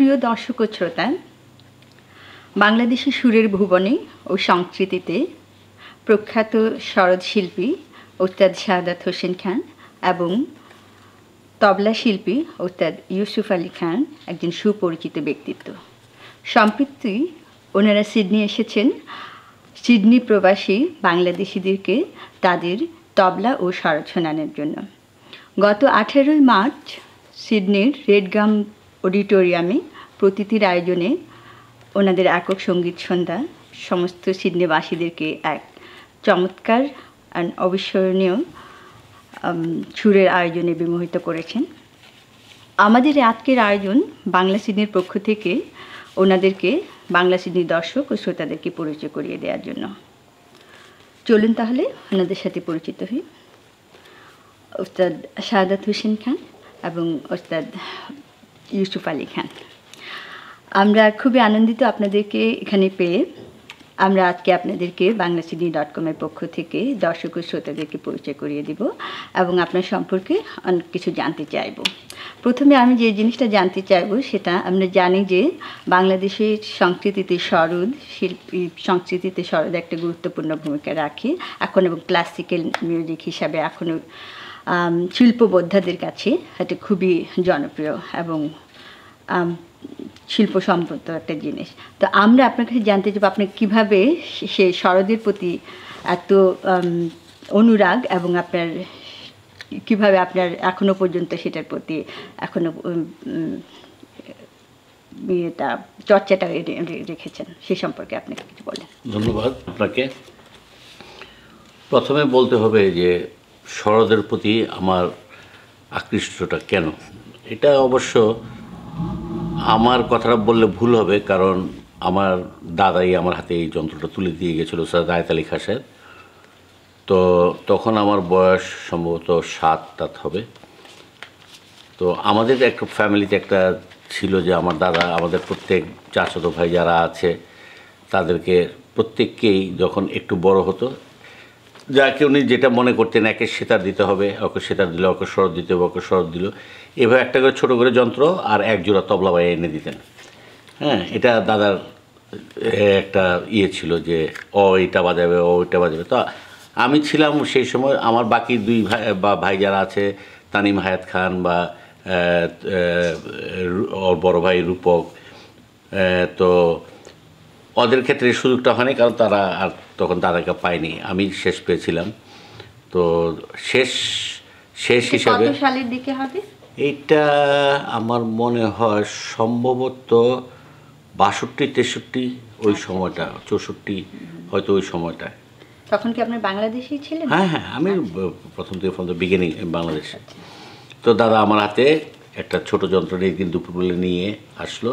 প্রিয় দর্শক ও শ্রোতা, বাংলাদেশের সুরের ভুবনে ও সংস্কৃতিতে প্রখ্যাত সরোদ শিল্পী ওস্তাদ শাহাদাত হোসেন খান এবং তবলা শিল্পী ওস্তাদ ইউসুফ আলী খান একজন সুপরিচিত ব্যক্তিত্ব। সম্প্রতি ওনারা সিডনি এসেছেন সিডনি প্রবাসী বাংলাদেশিদেরকে তাদের তবলা ও সরোদ শোনানোর জন্য। গত 18 মার্চ সিডনির রেডগাম অডিটোরিয়ামে প্রতিটির আয়োজনে ওনাদের একক সঙ্গীত সন্ধ্যা সমস্ত সিডনিবাসীদেরকে এক চমৎকার আর অবিস্মরণীয় সুরের আয়োজনে বিমোহিত করেছেন। আমাদের আজকের আয়োজন বাংলা সিডনির পক্ষ থেকে ওনাদেরকে বাংলা সিডনির দর্শক ও শ্রোতাদেরকে পরিচয় করিয়ে দেওয়ার জন্য। চলুন তাহলে ওনাদের সাথে পরিচিত হই। ওস্তাদ শাহাদাত হোসেন খান এবং ওস্তাদ ইউসুফ আলী খান, আমরা খুবই আনন্দিত আপনাদেরকে এখানে পেয়ে। আমরা আজকে আপনাদেরকে banglasidni.com-এর পক্ষ থেকে দর্শক ও শ্রোতাদেরকে পরিচয় করিয়ে দিব এবং আপনার সম্পর্কে অনেক কিছু জানতে চাইব। প্রথমে আমি যে জিনিসটা জানতে চাইব সেটা, আমরা জানি যে বাংলাদেশের সংস্কৃতিতে সরোদ একটা গুরুত্বপূর্ণ ভূমিকা রাখে এখন, এবং ক্লাসিক্যাল মিউজিক হিসাবে এখনও শিল্পবোদ্ধাদের কাছে এটা খুবই জনপ্রিয় এবং শিল্পসম্পন্ন একটা জিনিস। তো আমরা আপনার কাছে জানতে চাইব আপনি কীভাবে সে সরোদের প্রতি এত অনুরাগ এবং আপনার কীভাবে আপনার এখনও পর্যন্ত সেটার প্রতি এখনও চর্চাটা রেখেছেন, সে সম্পর্কে আপনি কিছু বলেন। ধন্যবাদ আপনাকে। প্রথমে বলতে হবে যে সরোদের প্রতি আমার আকৃষ্টটা কেন। এটা অবশ্য আমার কথাটা বললে ভুল হবে, কারণ আমার দাদাই আমার হাতে এই যন্ত্রটা তুলে দিয়ে গেছিলো, স্যার রায়ত আলী খাঁ সাহেব। তো তখন আমার বয়স সম্ভবত 7 হবে। তো আমাদের একটা ফ্যামিলিতে একটা ছিল যে আমার দাদা আমাদের প্রত্যেক চাচাতো ভাই যারা আছে তাদেরকে প্রত্যেককেই যখন একটু বড় হতো, যাকে উনি যেটা মনে করতেন, একে সেতার দিতে হবে, ওকে সেতার দিল, ওকে সরোদ দিতে হবে, ওকে সরোদ দিল, এভাবে একটা করে ছোটো করে যন্ত্র আর এক জোড়া তবলা বাই এনে দিতেন। হ্যাঁ, এটা দাদার একটা ছিল যে ও এটা বাজাবে, ও ওইটা বাজাবে। তো আমি ছিলাম সেই সময়, আমার বাকি 2 ভাই যারা আছে, তানিম হায়াত খান বা ওর বড় ভাই রূপক, তো ওদের ক্ষেত্রে সুযোগটা হয়নি, কারণ তারা আর তখন দাদাকে পায়নি, আমি শেষ পেয়েছিলাম। তো শেষ হিসাবে সালের দিকে হবে এইটা আমার মনে হয় সম্ভবত 62-63 ওই সময়টা, 64 হয়তো ওই সময়টায়। তখন কি আপনি বাংলাদেশেই ছিলেন? হ্যাঁ, আমি প্রথম থেকে বিগিনিং বাংলাদেশে। তো দাদা আমার হাতে একটা ছোট যন্ত্র একদিন দুপুরবেলা নিয়ে আসলো,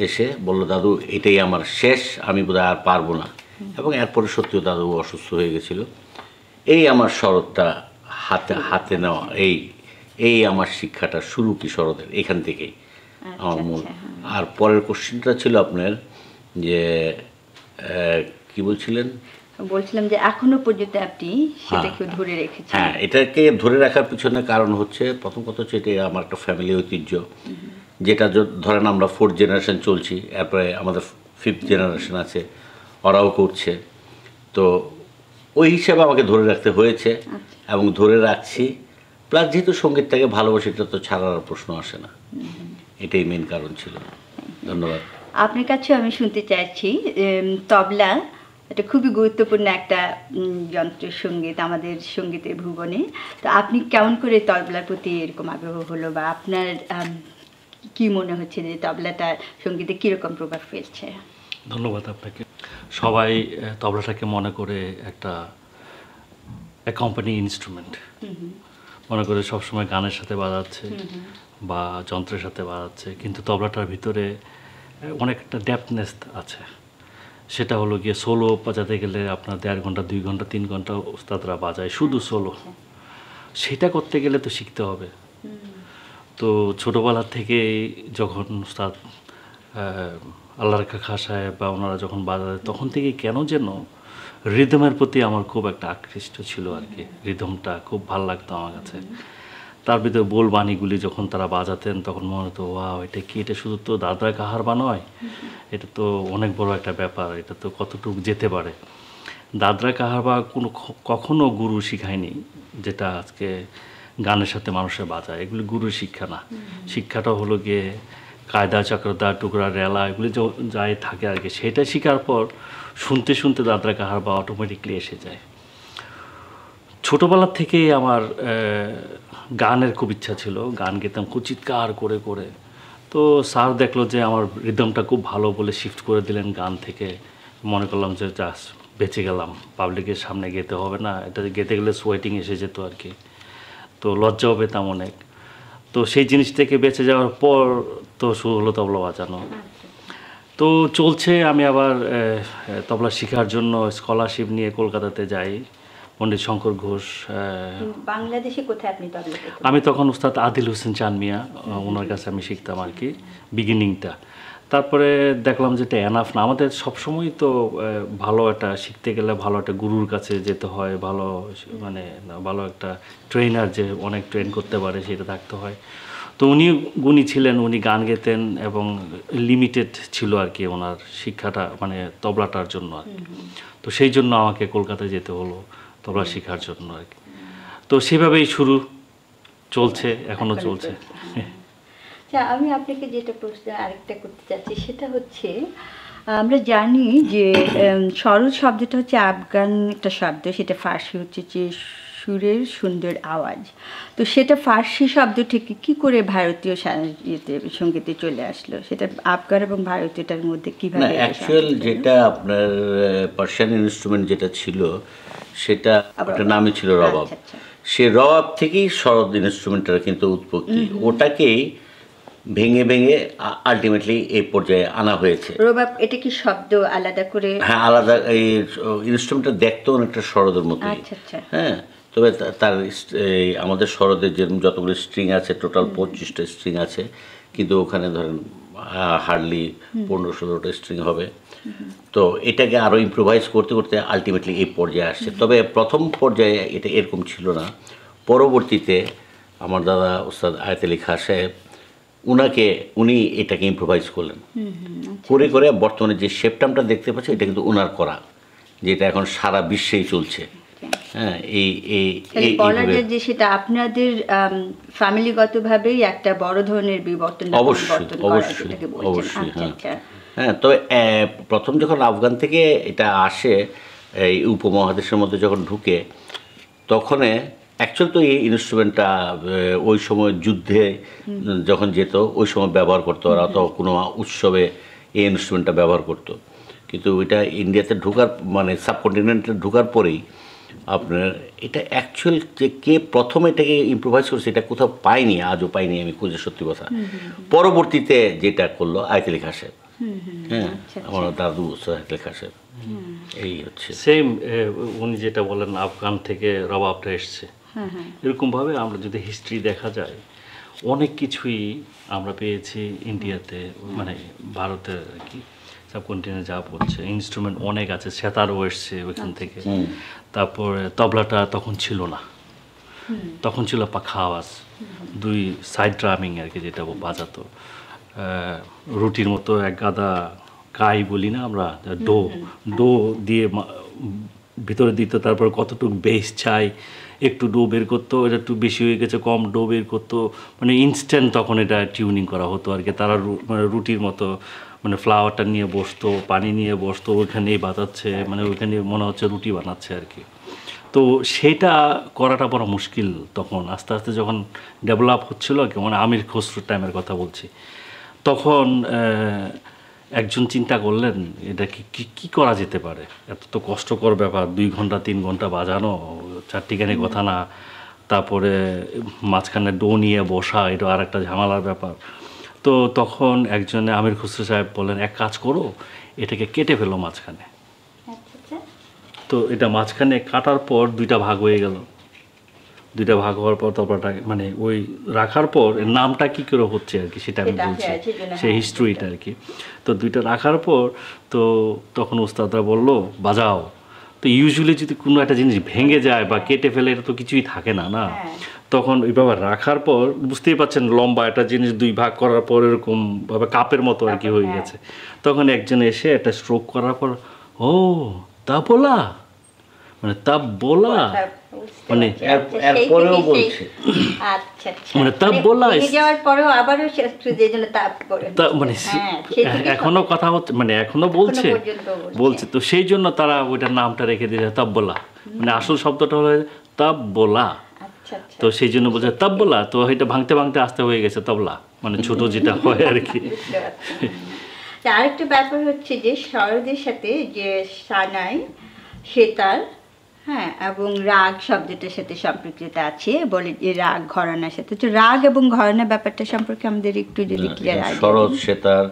এসে বললো, দাদু এটাই আমার শেষ, আমি বোধহয় আর পারবো না। এবং এরপরে সত্যিও দাদু অসুস্থ হয়ে গেছিলো। এই আমার সরোদটা হাতে নেওয়া, এই আমার শিক্ষাটা শুরু কি সরোদের এখান থেকেই আমার মূল। আর পরের কোশ্চেনটা ছিল আপনার যে কি বলছিলেন? বলছিলাম যে এখনো পর্যন্ত আপনি সেটাকে ধরে রেখেছেন। হ্যাঁ, এটাকে ধরে রাখার পিছনে কারণ হচ্ছে, প্রথম কথা হচ্ছে এটা আমার একটা ফ্যামিলি ঐতিহ্য, যেটা ধরেন আমরা 4th জেনারেশন চলছি, এরপরে আমাদের 5th জেনারেশন আছে, ওরাও করছে। তো ওই হিসাবে আমাকে ধরে রাখতে হয়েছে এবং ধরে রাখছি। প্লাস যেহেতু সঙ্গীতটাকে ভালোবাসি, এটা তো ছাড়ার প্রশ্ন আসে না, এটাই মেন কারণ ছিল। ধন্যবাদ। আপনার কাছেও আমি শুনতে চাইছি, তবলা এটা খুবই গুরুত্বপূর্ণ একটা যন্ত্র সঙ্গীত আমাদের সঙ্গীতের ভুবনে। তো আপনি কেমন করে তবলার প্রতি এরকম আগ্রহ হলো, বা আপনার কি মনে হচ্ছে যে তবলাটা সঙ্গীতে কীরকম প্রভাব ফেলছে? ধন্যবাদ আপনাকে। সবাই তবলাটাকে মনে করে একটা অ্যাকম্পানি ইনস্ট্রুমেন্ট মনে করে, সবসময় গানের সাথে বাজাচ্ছে বা যন্ত্রের সাথে বাজাচ্ছে, কিন্তু তবলাটার ভিতরে অনেক একটা ডেপথনেস আছে। সেটা হলো গিয়ে সোলো বাজাতে গেলে আপনার 1.5 ঘন্টা 2 ঘন্টা 3 ঘন্টা ওস্তাদরা বাজায় শুধু সোলো, সেটা করতে গেলে তো শিখতে হবে। তো ছোটোবেলা থেকে যখন ওস্তাদ আল্লাহর খাঁ সাহেব বা ওনারা যখন বাজায়, তখন থেকে কেন যেন রিদমের প্রতি আমার খুব একটা আকৃষ্ট ছিল আর কি। রিদমটা খুব ভালো লাগতো আমার কাছে। তার ভিতরে বোল বাণীগুলি যখন তারা বাজাতেন তখন মনে হতো ওয়াও, এটা কি, এটা শুধু তো দাদরা কাহারবা নয়, এটা তো অনেক বড় একটা ব্যাপার, এটা তো কতটুকু যেতে পারে। দাদরা কাহারবা কখনো গুরু শিখায়নি, যেটা আজকে গানের সাথে মানুষের বাজায়, এগুলি গুরুর শিক্ষা না। শিক্ষাটা হলো গিয়ে কায়দা, চক্রদা, টুকরা, রেলা, এগুলি যাই থাকে আর কি, সেটা শেখার পর শুনতে শুনতে দাদরা কাহারবা অটোমেটিকলি এসে যায়। ছোটোবেলার থেকেই আমার গানের খুব ইচ্ছা ছিল, গান গেতাম খুব চিৎকার করে করে। তো স্যার দেখলো যে আমার রিদমটা খুব ভালো বলে শিফট করে দিলেন গান থেকে। মনে করলাম যে জাস্ট বেঁচে গেলাম, পাবলিকের সামনে গেতে হবে না, এটা গেতে গেলে সোয়েটিং এসে যেত আর কি, তো লজ্জাও পেতাম অনেক। তো সেই জিনিস থেকে বেঁচে যাওয়ার পর তো শুরু হলো তবলা বাজানো। তো চলছে, আমি আবার তবলা শেখার জন্য স্কলারশিপ নিয়ে কলকাতাতে যাই, পণ্ডিত শঙ্কর ঘোষ। বাংলাদেশে কোথায় আপনি তবলা? আমি তখন উস্তাদ আদিল হোসেন চান মিয়া, ওনার কাছে আমি শিখতাম আর কি বিগিনিংটা। তারপরে দেখলাম যে এটা এনাফ না, আমাদের সবসময় তো ভালো একটা শিখতে গেলে ভালো একটা গুরুর কাছে যেতে হয়, ভালো মানে ভালো একটা ট্রেনার যে অনেক ট্রেন করতে পারে সেটা থাকতে হয়। তো উনি গুণী ছিলেন, উনি গান গেতেন এবং লিমিটেড ছিল আর কি ওনার শিক্ষাটা, মানে তবলাটার জন্য আর কি। তো সেই জন্য আমাকে কলকাতায় যেতে হলো তবলা শেখার জন্য আর কি। তো সেভাবেই শুরু, চলছে, এখনও চলছে। আচ্ছা, আমি আপনাকে যেটা প্রশ্ন আরেকটা করতে চাচ্ছি সেটা হচ্ছে, আমরা জানি যে সরোদ শব্দটা হচ্ছে আফগান একটা শব্দ, সেটা ফার্সি হচ্ছে যে সুরের সুন্দর আওয়াজ। তো সেটা ফার্সি শব্দ থেকে কি করে ভারতীয় সঙ্গীতে চলে আসলো, সেটা আফগান এবং ভারতীয়টার মধ্যে কিভাবে? না, অ্যাকচুয়াল যেটা আপনার পার্সিয়ান ইনস্ট্রুমেন্ট যেটা ছিল সেটা একটা নামই ছিল রবাব। সে রবাব থেকেই সরোদ ইনস্ট্রুমেন্টটার কিন্তু উৎপত্তি, ওটাকেই ভেঙে ভেঙে আলটিমেটলি এই পর্যায়ে আনা হয়েছে। রবাব এটা কি শব্দ আলাদা করে? হ্যাঁ, আলাদা। এই ইনস্ট্রুমেন্টটা দেখতে অনেকটা সরোদের মতোই। হ্যাঁ, তবে তার আমাদের সরোদের যেরকম যতগুলো স্ট্রিং আছে, টোটাল 25টা স্ট্রিং আছে, কিন্তু ওখানে ধরেন হার্ডলি 15-16টা স্ট্রিং হবে। তো এটাকে আরও ইম্প্রোভাইজ করতে করতে আলটিমেটলি এই পর্যায়ে আসছে। তবে প্রথম পর্যায়ে এটা এরকম ছিল না। পরবর্তীতে আমার দাদা ওস্তাদ আয়াত আলী খাঁ সাহেব, উনি এটাকে ইম্প্রোভাইজ করলেন, করে করে বর্তমানে যে শেপটামটা দেখতে পাচ্ছি এটা কিন্তু ওনার করা, যেটা এখন সারা বিশ্বেই চলছে। হ্যাঁ, যে সেটা আপনাদের ফ্যামিলিগতভাবেই একটা বড় ধরনের বিবর্তন। অবশ্যই অবশ্যই অবশ্যই। হ্যাঁ হ্যাঁ, তবে প্রথম যখন আফগান থেকে এটা আসে এই উপমহাদেশের মধ্যে যখন ঢুকে, তখন অ্যাকচুয়াল তো এই ইনস্ট্রুমেন্টটা ওই সময় যুদ্ধে যখন যেত ওই সময় ব্যবহার করতো, ওরা তো কোনো উৎসবে এই ইনস্ট্রুমেন্টটা ব্যবহার করতো। কিন্তু এটা ইন্ডিয়াতে ঢোকার মানে সাবকন্টিনেন্টে ঢোকার পরেই আপনার এটা অ্যাকচুয়াল যে কে প্রথম এটাকে ইম্প্রোভাইজ করছে এটা কোথাও পাইনি, আজও পাইনি আমি খুঁজে, সত্যি কথা। পরবর্তীতে যেটা করলো আয়াত আলী খাঁ সাহেব, হ্যাঁ, আমার দাদু আয়াত আলী খাঁ সাহেব, এই হচ্ছে সেম। উনি যেটা বলেন আফগান থেকে রবাবটা এসছে, এরকমভাবে আমরা যদি হিস্ট্রি দেখা যায় অনেক কিছুই আমরা পেয়েছি ইন্ডিয়াতে, মানে ভারতের আর কি সাবকন্টিনেন্টে যা পড়ছে ইনস্ট্রুমেন্ট অনেক আছে, সেতারও এসছে ওইখান থেকে। তারপরে তবলাটা তখন ছিল না, তখন ছিল পাখা আওয়াজ, দুই সাইড ড্রামিং আর কি, যেটা বাজাতো রুটির মতো এক গাদা কাই বলি না আমরা, ডো ডো দিয়ে ভিতরে দিত, তারপর কতটুকু বেস চাই, একটু ডো বের করতো, এটা একটু বেশি হয়ে গেছে কম ডো বের করতো, মানে ইনস্ট্যান্ট তখন এটা টিউনিং করা হতো আর কি। তারা মানে রুটির মতো মানে ফ্লাওয়ারটা নিয়ে বসতো, পানি নিয়ে বসতো, ওইখানেই বাজাচ্ছে, মানে ওইখানে মনে হচ্ছে রুটি বানাচ্ছে আর কি। তো সেটা করাটা বড় মুশকিল তখন। আস্তে আস্তে যখন ডেভেলপ হচ্ছিল আর কি, মানে আমির খসরুর টাইমের কথা বলছি, তখন একজন চিন্তা করলেন এটা কি করা যেতে পারে, এত তো কষ্টকর ব্যাপার, 2 ঘন্টা 3 ঘন্টা বাজানো, চারটিখানি কথা না, তারপরে মাঝখানে ডো নিয়ে বসা, এটা আর একটা ঝামেলার ব্যাপার। তো তখন একজনে আমির খসরু সাহেব বললেন এক কাজ করো, এটাকে কেটে ফেলো মাঝখানে। তো এটা মাঝখানে কাটার পর 2টা ভাগ হয়ে গেল, 2টা ভাগ হওয়ার পর তবলাটা মানে ওই রাখার পর নামটা কী করে হচ্ছে আর কি সেটা আমি বলছি, সেই হিস্ট্রিটা আর কি। তো 2টা রাখার পর তো তখন ওস্তাদরা বললো বাজাও। তো ইউজুয়ালি যদি কোনো একটা জিনিস ভেঙে যায় বা কেটে ফেলে, এটা তো কিছুই থাকে না না। তখন ওইভাবে রাখার পর বুঝতেই পারছেন লম্বা একটা জিনিস 2 ভাগ করার পর এরকম ভাবে কাপের মতো আর কি হয়ে গেছে। তখন একজন এসে একটা স্ট্রোক করার পর ও তাপলা মানে তাপলা মানে এরপরেও বলছে আচ্ছা আচ্ছা মানে তাপলা যাওয়ার পরেও আবারও যে জন্য তাপ করে মানে এখনো কথা হচ্ছে মানে এখনো বলছে বলছে তো সেই জন্য তারা ওইটার নামটা রেখে দিয়েছে তাবলা মানে আসল শব্দটা হলো তাবলা। তো সেই জন্য বলছে তাবলা, তো এটা ভাঙতে ভাঙতে আসতে হয়ে গেছে তবলা মানে ছোট যেটা হয় আর কি। আরেকটা ব্যাপার হচ্ছে যে শরদের সাথে যে সানাই সেতার হ্যাঁ এবং রাগ শব্দটার সাথে সম্পৃক্ততা আছে বলে যে রাগ ঘরানার সাথে, তো রাগ এবং ঘরানা ব্যাপারটা সম্পর্কে আমাদের একটু যদি ক্লিয়ার আইডিয়া। শরৎ সেতার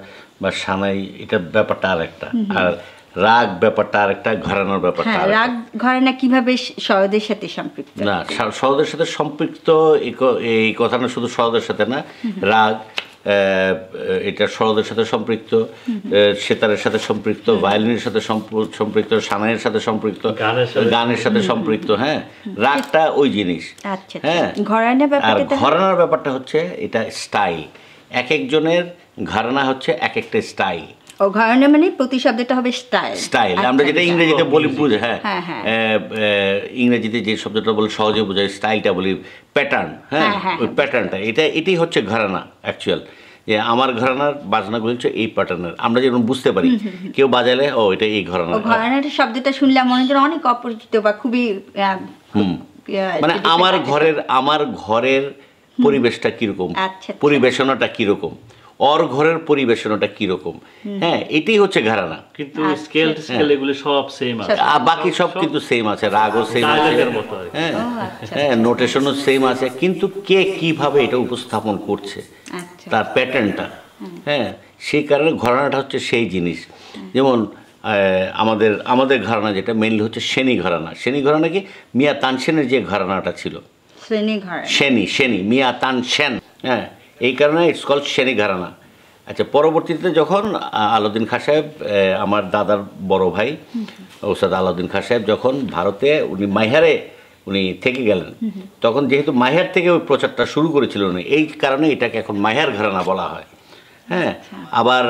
বা সানাই এটা ব্যাপারটা আরেকটা, আর রাগ ব্যাপারটা আরেকটা, ঘরানার ব্যাপারটা হ্যাঁ, রাগ ঘরানা কিভাবে শরদের সাথে সম্পৃক্ত? না, শরদের সাথে সম্পৃক্ত এই কথাটা শুধু শরদের সাথে না, রাগ এটা শরদের সাথে সম্পৃক্ত, সেতারের সাথে সম্পৃক্ত, ভায়োলিনের সাথে সম্পৃক্ত, সানাইয়ের সাথে সম্পৃক্ত, গানের সাথে সম্পৃক্ত। হ্যাঁ, রাগটা ওই জিনিস। হ্যাঁ, আর ঘরানার ব্যাপারটা হচ্ছে এটা স্টাইল, এক একজনের ঘরানা হচ্ছে এক একটা স্টাইল। ও ঘরানা মানে প্রতি শব্দটা হবে স্টাইল। স্টাইল আমরা যেটা ইংরেজিতে বলি বুঝে, হ্যাঁ ইংরেজিতে যে শব্দটা বলে সহজে বোঝায় স্টাইলটা বলি প্যাটার্ন। হ্যাঁ, ওই প্যাটার্নটা এটাই হচ্ছে ঘরানা অ্যাকচুয়াল, যে আমার ঘরানার বাজনাগুলো হচ্ছে এই প্যাটার্নের, আমরা যেরকম বুঝতে পারি কেউ বাজালে ও এটা এই ঘরানা। ঘরানার শব্দটা শুনলে মনে হয় অনেক অপরিচিত বা খুবই মানে আমার ঘরের পরিবেশটা কিরকম, পরিবেশনাটা কিরকম, ওর ঘরের পরিবেশনাটা কিরকম, হ্যাঁ এটাই হচ্ছে ঘরানা। কিন্তু স্কেল এগুলো সব সেম আছে, বাকি সব কিন্তু সেম আছে, রাগও সেম আছে, হ্যাঁ হ্যাঁ নোটেশনও সেম আছে, কিন্তু কে কিভাবে এটা উপস্থাপন করছে তার প্যাটার্নটা, হ্যাঁ সেই কারণে ঘরানাটা হচ্ছে সেই জিনিস। যেমন আমাদের ঘরানা যেটা মেইনলি হচ্ছে সেনী ঘরানা। সেনী ঘরানা কি মিয়া তানসেনের যে ঘরানাটা ছিল, সেনী মিয়া তানসেন, হ্যাঁ এই কারণে ইটস কল্ড সেনী ঘরানা। আচ্ছা, পরবর্তীতে যখন আলাউদ্দিন খাঁ সাহেব, আমার দাদার বড় ভাই ওস্তাদ আলাউদ্দিন খাঁ সাহেব যখন ভারতে উনি মাইহারে থেকে গেলেন, তখন যেহেতু মাইহার থেকে ওই প্রচারটা শুরু করেছিল উনি, এই কারণে এটাকে এখন মাইহার ঘরানা বলা হয়। হ্যাঁ, আবার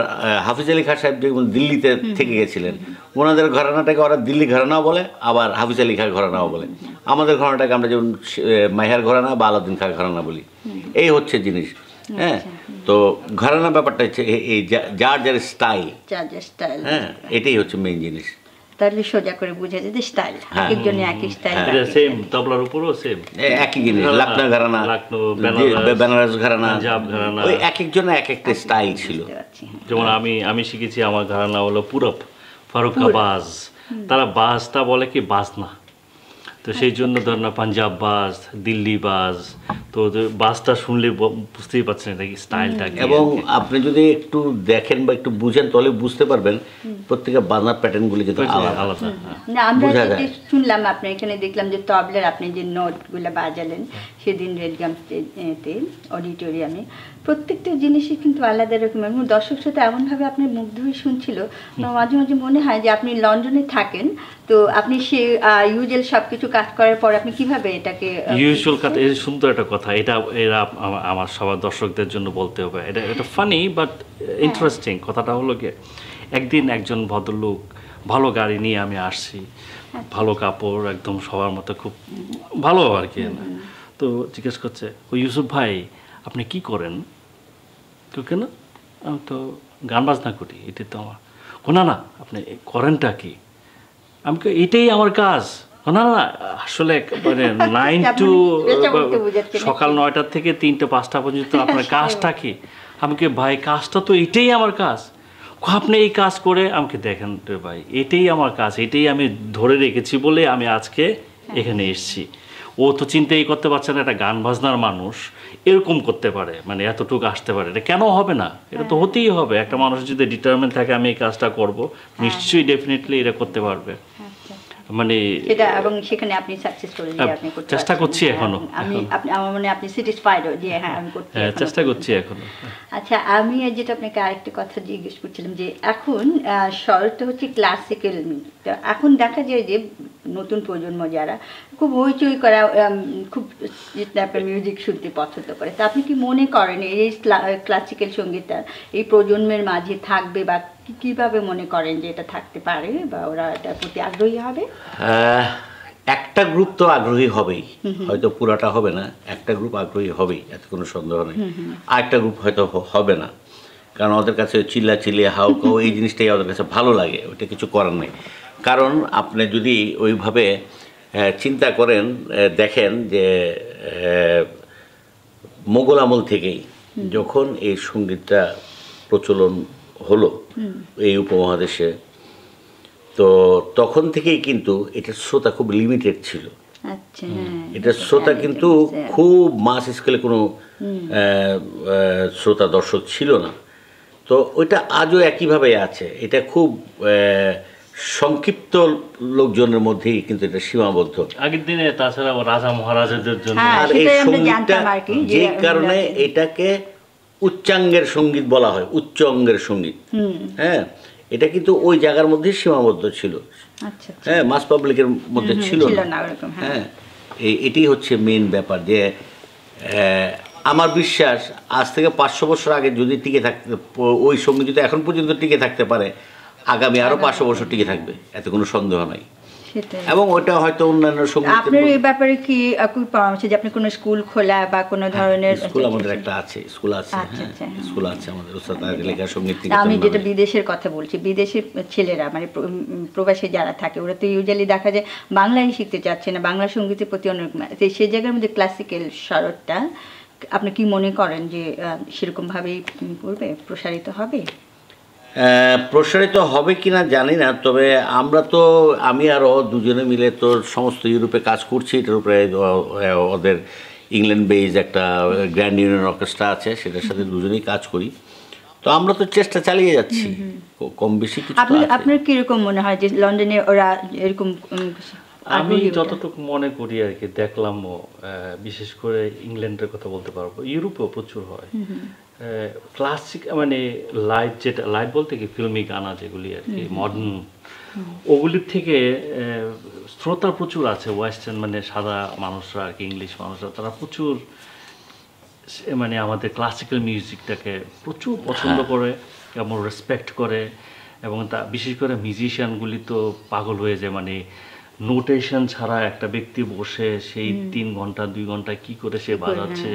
হাফিজ আলী খাঁ সাহেব যেমন দিল্লিতে থেকে গেছিলেন, ওনাদের ঘরানাটাকে ওরা দিল্লি ঘরানাও বলে, আবার হাফিজ আলী খাঁ ঘরানাও বলে। আমাদের ঘরানাটাকে আমরা যেমন মাইহার ঘরানা বা আলাউদ্দিন খাঁ ঘরানা বলি। এই হচ্ছে জিনিস। হ্যাঁ, তো ঘরানা ব্যাপারটা হচ্ছে এই যার স্টাইল, হ্যাঁ এটাই হচ্ছে মেইন জিনিস। তাহলে সোজা করে বুঝা যায় যে স্টাইল, একজনের একই স্টাইল, সেম তবলার উপরও সেম একই জিনিস। লখনৌ ঘরানা, বেনারস ঘরানা, ওই এক একজনের এক একটা স্টাইল ছিল। যেমন আমি শিখেছি আমার ঘরানা হলো পুরব ফারুকাবাজ, তারা বাজটা বলে কি বাজনা, তো সেই জন্য ধর না পাঞ্জাব বাজ, দিল্লি বাজ, তো বাজটা শুনলে বুঝতেই পারছেন এটা কি স্টাইলটা। এবং আপনি যদি একটু দেখেন বা একটু বুঝেন তাহলে বুঝতে পারবেন প্রত্যেকটা বাজনার প্যাটার্নগুলি কিন্তু আলাদা। না, আমরা যেটা শুনলাম আপনার এখানে দেখলাম যে তবলার আপনি যে নোটগুলো বাজালেন সেদিন রেডগামতে অডিটোরিয়ামে, প্রত্যেকটা জিনিসই কিন্তু আলাদা রকমের, এবং দর্শক সাথে এমনভাবে আপনার মুগ্ধ হয়ে শুনছিল, মাঝে মাঝে মনে হয় যে আপনি লন্ডনে থাকেন, তো আপনি সে ইউজুয়াল সব কিছু কাজ করার পর আপনি কিভাবে এটাকে ইউজুয়াল কাজ। এই সুন্দর একটা কথা, এটা এরা আমার সবার দর্শকদের জন্য বলতে হবে, এটা ফানি বাট ইন্টারেস্টিং। কথাটা হলো কি, একদিন একজন ভদ্রলোক ভালো গাড়ি নিয়ে আমি আসছি, ভালো কাপড় একদম সবার মতো খুব ভালো আর কি, তো জিজ্ঞেস করছে ও ইউসুফ ভাই আপনি কি করেন? কেন? আমি তো গান বাজনা করি, এটাই তো আমার। না না আপনি করেনটা কি? আমি এটাই আমার কাজ। না না আসলে মানে 9 to সকাল 9টা থেকে 3টে 5টা পর্যন্ত আপনার কাজটা কি? আমি কি ভাই কাজটা তো এটাই আমার কাজ। আপনি এই কাজ করে আমাকে দেখেন রে ভাই, এটাই আমার কাজ, এটাই আমি ধরে রেখেছি বলে আমি আজকে এখানে এসেছি। ও তো চিন্তাই করতে পারছে না একটা গান বাজনার মানুষ এরকম করতে পারে, মানে এতটুকু আসতে পারে, এটা কেন হবে না? এটা তো হতেই হবে। একটা মানুষ যদি ডিটারমেন্ট থাকে আমি এই কাজটা করব, নিশ্চয়ই ডেফিনেটলি এটা করতে পারবে। মানে সেটা, এবং সেখানে আপনি সাকসেসফুলি আপনি করতে চেষ্টা করছি এখনো। আমার মনে আপনি স্যাটিসফাইড যে হ্যাঁ আমি করতে চেষ্টা করছি এখনো। আচ্ছা, আমি যেটা আপনাকে আরেকটা কথা জিজ্ঞেস করছিলাম যে এখন স্বরটা হচ্ছে ক্লাসিক্যাল মিউজিক, এখন দেখা যায় যে নতুন প্রজন্ম যারা খুব হইচই করা খুব টাইপের মিউজিক শুনতে পছন্দ করে, তা আপনি কি মনে করেন এই ক্লাসিক্যাল সঙ্গীতটা এই প্রজন্মের মাঝে থাকবে, বা কীভাবে মনে করেন যে এটা থাকতে পারে বা ওরা এটার প্রতি আগ্রহী হবে? একটা গ্রুপ তো আগ্রহী হবেই, হয়তো পুরাটা হবে না, একটা গ্রুপ আগ্রহী হবেই, এত কোনো সন্দেহ নেই। আর একটা গ্রুপ হয়তো হবে না, কারণ ওদের কাছে চিল্লিয়ে হাউ কাউ এই জিনিসটাই ওদের কাছে ভালো লাগে, ওইটা কিছু করার নেই। কারণ আপনি যদি ওইভাবে চিন্তা করেন, দেখেন যে মোগল আমল থেকেই যখন এই সঙ্গীতটা প্রচলন হলো এই উপমহাদেশে, তো তখন থেকেই কিন্তু এটার শ্রোতা খুব লিমিটেড ছিল। এটার শ্রোতা কিন্তু খুব মাস স্কেলে কোনো শ্রোতা দর্শক ছিল না। তো ওইটা আজও একইভাবে আছে, এটা খুব সংক্ষিপ্ত লোকজনের মধ্যেই কিন্তু এটা সীমাবদ্ধ। আগের দিনে তাছাড়া রাজা মহারাজাদের জন্য আর এই সঙ্গীতটা যে কারণে এটাকে উচ্চাঙ্গের সঙ্গীত বলা হয়, উচ্চ অঙ্গের সঙ্গীত। হ্যাঁ, এটা কিন্তু ওই জায়গার মধ্যেই সীমাবদ্ধ ছিল। হ্যাঁ, মাস পাবলিকের মধ্যে ছিল না। হ্যাঁ, এটি হচ্ছে মেইন ব্যাপার, যে আমার বিশ্বাস আজ থেকে 500 বছর আগে যদি টিকে থাকতে, ওই সঙ্গীত যদি এখন পর্যন্ত টিকে থাকতে পারে, আগামী আরো 500 বছর টিকে থাকবে, এতে কোনো সন্দেহ নাই। এবং ওটা হয়তো অন্যান্য সঙ্গীত। আপনার এই ব্যাপারে কি পরামর্শ যে আপনি কোনো স্কুল খোলা বা কোনো ধরনের? স্কুল আমাদের একটা আছে, স্কুল আছে, স্কুল আছে আমাদের উস্তাদ লেখা সঙ্গীত। আমি যেটা বিদেশের কথা বলছি, বিদেশের ছেলেরা মানে প্রবাসী যারা থাকে, ওরা তো ইউজুয়ালি দেখা যায় বাংলাই শিখতে চাচ্ছে না, বাংলা সঙ্গীতের প্রতি অনেক, সেই জায়গার মধ্যে ক্লাসিক্যাল স্বরটা আপনি কি মনে করেন যে সেরকমভাবেই পড়বে, প্রসারিত হবে? প্রসারিত হবে কিনা জানি না, তবে আমরা তো, আমি আরও দুজনে মিলে তো সমস্ত ইউরোপে কাজ করছি এটার উপরে। ওদের ইংল্যান্ড বেজ একটা গ্র্যান্ড ইউনিয়ন অর্কেস্ট্রা আছে, সেটার সাথে দুজনেই কাজ করি। তো আমরা তো চেষ্টা চালিয়ে যাচ্ছি, কম বেশি কিছু। আপনার কিরকম মনে হয় যে লন্ডনে ওরা এরকম? আমি যতটুকু মনে করি আর কি, দেখলামও, বিশেষ করে ইংল্যান্ডের কথা বলতে পারবো, ইউরোপেও প্রচুর হয় ক্লাসিক, মানে লাইট, যেটা লাইট বলতে কি ফিল্মি গানা যেগুলি আর কি মডার্ন, ওগুলির থেকে শ্রোতা প্রচুর আছে। ওয়েস্টার্ন মানে সাদা মানুষরা আর কি, ইংলিশ মানুষরা, তারা প্রচুর মানে আমাদের ক্লাসিক্যাল মিউজিকটাকে প্রচুর পছন্দ করে এবং রেসপেক্ট করে। এবং তা বিশেষ করে মিউজিশিয়ানগুলি তো পাগল হয়ে যায়, মানে নোটেশন ছাড়া একটা ব্যক্তি বসে সেই 3 ঘন্টা 2 ঘন্টা কি করে সে বাজাচ্ছে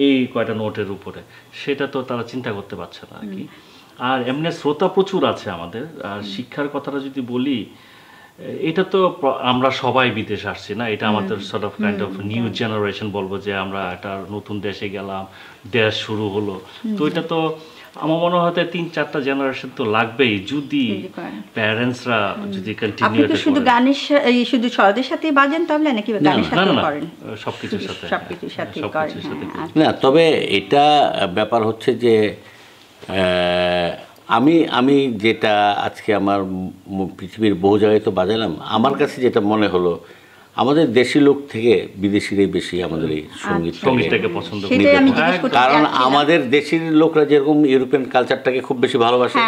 এই কয়টা নোটের উপরে, সেটা তো তারা চিন্তা করতে পারছে না আর কি। আর এমনি শ্রোতা প্রচুর আছে আমাদের। আর শিক্ষার কথাটা যদি বলি, এটা তো আমরা সবাই বিদেশ আসছি না, এটা আমাদের sort of kind of new generation বলবো, যে আমরা একটা নতুন দেশে গেলাম, দেশ শুরু হলো। তো এটা তো আমার মনে হয় 3-4টা জেনারেশন তো লাগবেই, যদি প্যারেন্টসরা যদি কন্টিনিউ। আপনি শুধু গানের শুধু স্বরদের সাথে বাজেন তবলা, নাকি গানের সাথে করেন? সবকিছুর সাথে, সবকিছুর সাথে করেন না। তবে এটা ব্যাপার হচ্ছে যে আমি যেটা আজকে আমার পৃথিবীর বহু জায়গায় তো বাজালাম, আমার কাছে যেটা মনে হলো, আমাদের দেশি লোক থেকে বিদেশিরাই বেশি আমাদের এই সঙ্গীতটাকে পছন্দ করে। কারণ আমাদের দেশের লোকরা যেরকম ইউরোপিয়ান কালচারটাকে খুব বেশি ভালোবাসে,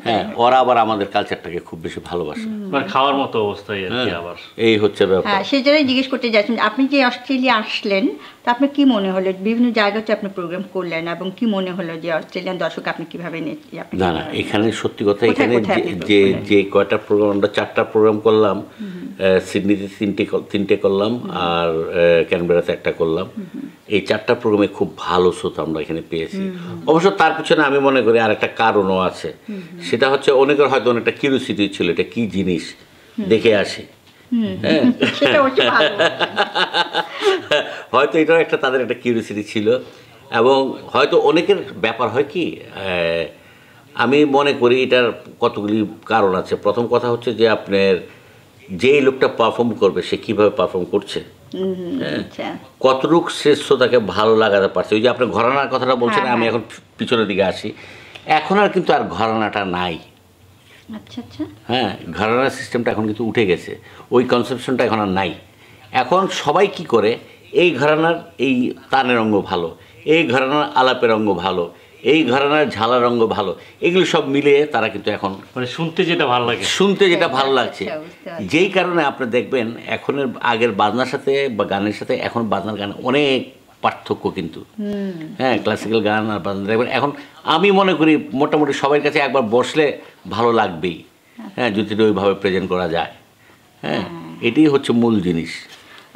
হ্যাঁ, ওরা আবার আমাদের কালচারটাকে খুব বেশি ভালোবাসে, মানে খাওয়ার মতো অবস্থায় আর কি। আবার এই হচ্ছে ব্যাপার। হ্যাঁ, সেই জন্যই জিজ্ঞেস করতে যাচ্ছেন, আপনি যে অস্ট্রেলিয়া আসলেন, তা আপনার কি মনে হলো? বিভিন্ন জায়গাতে আপনি প্রোগ্রাম করলেন, এবং কি মনে হলো যে অস্ট্রেলিয়ান দর্শক আপনি কিভাবে না না, এখানে সত্যি কথা, এখানে যে কয়টা প্রোগ্রাম, আমরা 4টা প্রোগ্রাম করলাম, সিডনিতে 3টে করলাম, আর ক্যানবেরাতে 1টা করলাম। এই 4টা প্রোগ্রামে খুব ভালো শ্রোতা আমরা এখানে পেয়েছি। অবশ্য তার পিছনে আমি মনে করি আর একটা কারণও আছে, সেটা হচ্ছে অনেকের হয়তো অনেকটা কিউরিওসিটি ছিল, এটা কি জিনিস, দেখে আসি। হয়তো এটাও একটা তাদের একটা কিউরিওসিটি ছিল। এবং হয়তো অনেকের ব্যাপার হয় কি, আমি মনে করি এটার কতগুলি কারণ আছে। প্রথম কথা হচ্ছে যে আপনার যেই লোকটা পারফর্ম করবে সে কীভাবে পারফর্ম করছে, কতটুক সে শ্রোতাকে ভালো লাগাতে পারছে। ওই যে আপনি ঘরানার কথাটা বলছেন, আমি এখন পিছনের দিকে আসি, এখন আর কিন্তু আর ঘরানাটা নাই। হ্যাঁ, ঘরানার সিস্টেমটা এখন কিন্তু উঠে গেছে, ওই কনসেপশনটা এখন আর নাই। এখন সবাই কি করে, এই ঘরানার এই তানের অঙ্গ ভালো, এই ঘরানার আলাপের অঙ্গ ভালো, এই ঘরানার ঝালা রঙ ভালো, এগুলো সব মিলিয়ে তারা কিন্তু এখন মানে শুনতে যেটা ভালো লাগে, শুনতে যেটা ভালো লাগছে, আচ্ছা, বুঝতে পারছি। যেই কারণে আপনি দেখবেন এখনের আগের বাজনার সাথে বা গানের সাথে এখন বাজনার গান অনেক পার্থক্য কিন্তু। হ্যাঁ, ক্লাসিক্যাল গান আর বাজনা দেখবেন এখন আমি মনে করি মোটামুটি সবার কাছে একবার বসলে ভালো লাগবেই। হ্যাঁ, যদি ওইভাবে প্রেজেন্ট করা যায়। হ্যাঁ, এটাই হচ্ছে মূল জিনিস।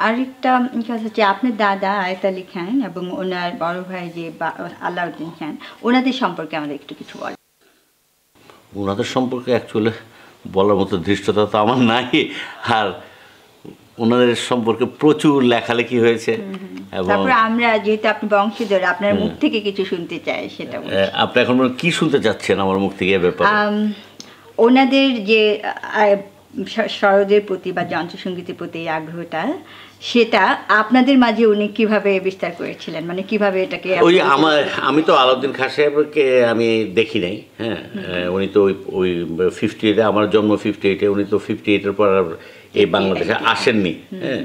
আরেকটা কথা হচ্ছে আপনার দাদা আয়েত আলী খান এবং ওনার বড় ভাই যে আলাউদ্দিন খান, ওনাদের সম্পর্কে আমাদের একটু কিছু বলেন। ওনাদের সম্পর্কে অ্যাকচুয়ালি বলার মতো ধৃষ্টতা তো আমার নাই, আর ওনাদের সম্পর্কে প্রচুর লেখালেখি হয়েছে। এবং তারপর আমরা যেহেতু আপনি বংশধর, আপনার মুখ থেকে কিছু শুনতে চাই সেটা বলুন। আপনি এখন কি শুনতে চাচ্ছেন আমার মুখ থেকে এ ব্যাপারে? ওনাদের যে সরোদের প্রতি বা যন্ত্রসঙ্গীতের প্রতি এই আগ্রহটা, সেটা আপনাদের মাঝে উনি কিভাবে বিস্তার করেছিলেন, মানে কিভাবে এটাকে ওই আমি তো আলাউদ্দিন খান সাহেবকে আমি দেখি নাই। হ্যাঁ, উনি তো ওই 58-এ, আমার জন্ম 58-এ, উনি তো 58-এর পর আর এই বাংলাদেশে আসেননি। হ্যাঁ,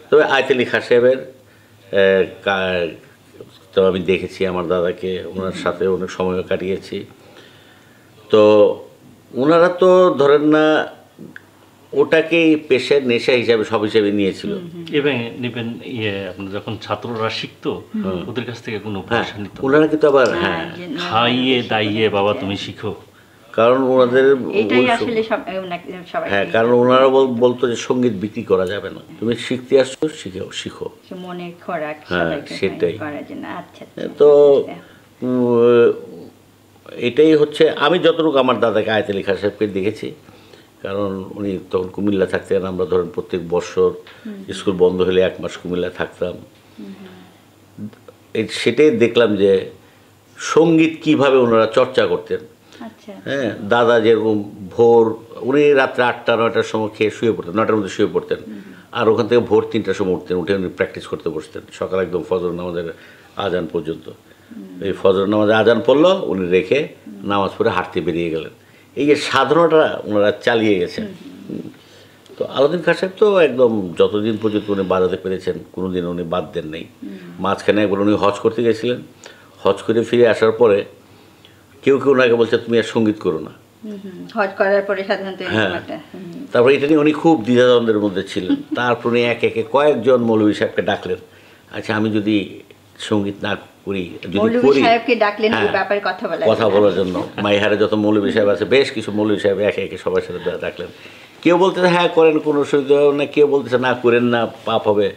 তবে আয়েত আলী খান সাহেবের তো আমি দেখেছি, আমার দাদাকে ওনার সাথে অনেক সময় কাটিয়েছি। তো ওনারা তো ধরেন না ওটাকেই পেশার নেশা হিসাবে সব হিসাবে নিয়েছিল। ইভেন আপনার যখন ছাত্ররা শিখতো ওদের কাছ থেকে কোনো পয়সা নিত, ওনারা কিন্তু আবার খাইয়ে দাইয়ে বাবা তুমি শিখো, কারণ ওনাদের এটাই আসলে সবাই, হ্যাঁ, কারণ ওনারা বলতো যে সঙ্গীত বিক্রি করা যাবে না, তুমি শিখতে আসছো শিখো, মনের খোরাক সেটাই করার জন্য। আচ্ছা, তো এটাই হচ্ছে আমি যতটুকু আমার দাদাকে আয়েত আলী খান সাহেবকে দেখেছি, কারণ উনি তখন কুমিল্লা থাকতেন। আমরা ধরেন প্রত্যেক বছর স্কুল বন্ধ হলে 1 মাস কুমিল্লা থাকতাম। সেটাই দেখলাম যে সঙ্গীত কিভাবে ওনারা চর্চা করতেন। হ্যাঁ, দাদা যেরকম উনি রাত্রে 8টা-9টার সময় খেয়ে শুয়ে পড়তেন, 9টার মধ্যে শুয়ে পড়তেন, আর ওখান থেকে ভোর 3টার সময় উঠতেন, উঠে উনি প্র্যাকটিস করতে বসতেন সকাল একদম ফজর নামাজের আজান পর্যন্ত। এই ফজর নামাজের আজান পড়লো, উনি রেখে নামাজ পড়ে হাঁটতে বেরিয়ে গেলেন। এই যে সাধনাটা ওনারা চালিয়ে গেছেন। তো আলাউদ্দিন খান সাহেব তো একদম যতদিন পর্যন্ত উনি বাজাতে পেরেছেন কোনো দিন উনি বাদ দেন নেই। মাঝখানে একবার উনি হজ করতে গেছিলেন, হজ করে ফিরে আসার পরে কেউ ওনাকে বলছে তুমি আর সঙ্গীত করো না, হজ করার পরে সাধারণত। হ্যাঁ, তারপরে এটা নিয়ে উনি খুব দ্বিধাদ্বন্দ্বের মধ্যে ছিলেন। তারপর উনি একে একে কয়েকজন মৌলভী সাহেবকে ডাকলেন, আচ্ছা আমি যদি সঙ্গীত না করি, যদি করি, কথা বলার জন্য মাইহারে যত মৌলভী সাহেব আছে, বেশ কিছু মৌলভী সাহেব একে একে সবার সাথে ডাকলেন। কেউ বলতেছে হ্যাঁ করেন, কোনো অসুবিধা না, কেউ বলতেছে না করেন না, পাপ হবে।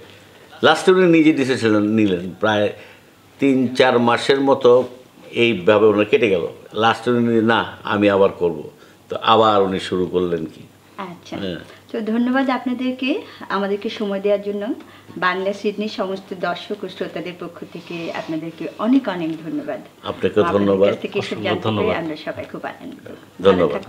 লাস্টে উনি নিজে ডিসিশন নিলেন। প্রায় 3-4 মাসের মতো এইভাবে ওনার কেটে গেল। লাস্টে উনি না আমি আবার করব, তো আবার উনি শুরু করলেন কি। আচ্ছা, তো ধন্যবাদ আপনাদেরকে আমাদেরকে সময় দেওয়ার জন্য। বাংলা সিডনির সমস্ত দর্শক ও শ্রোতাদের পক্ষ থেকে আপনাদেরকে অনেক অনেক ধন্যবাদ। আপনাকেও ধন্যবাদ। আমরা সবাই খুব আনন্দিত। ধন্যবাদ।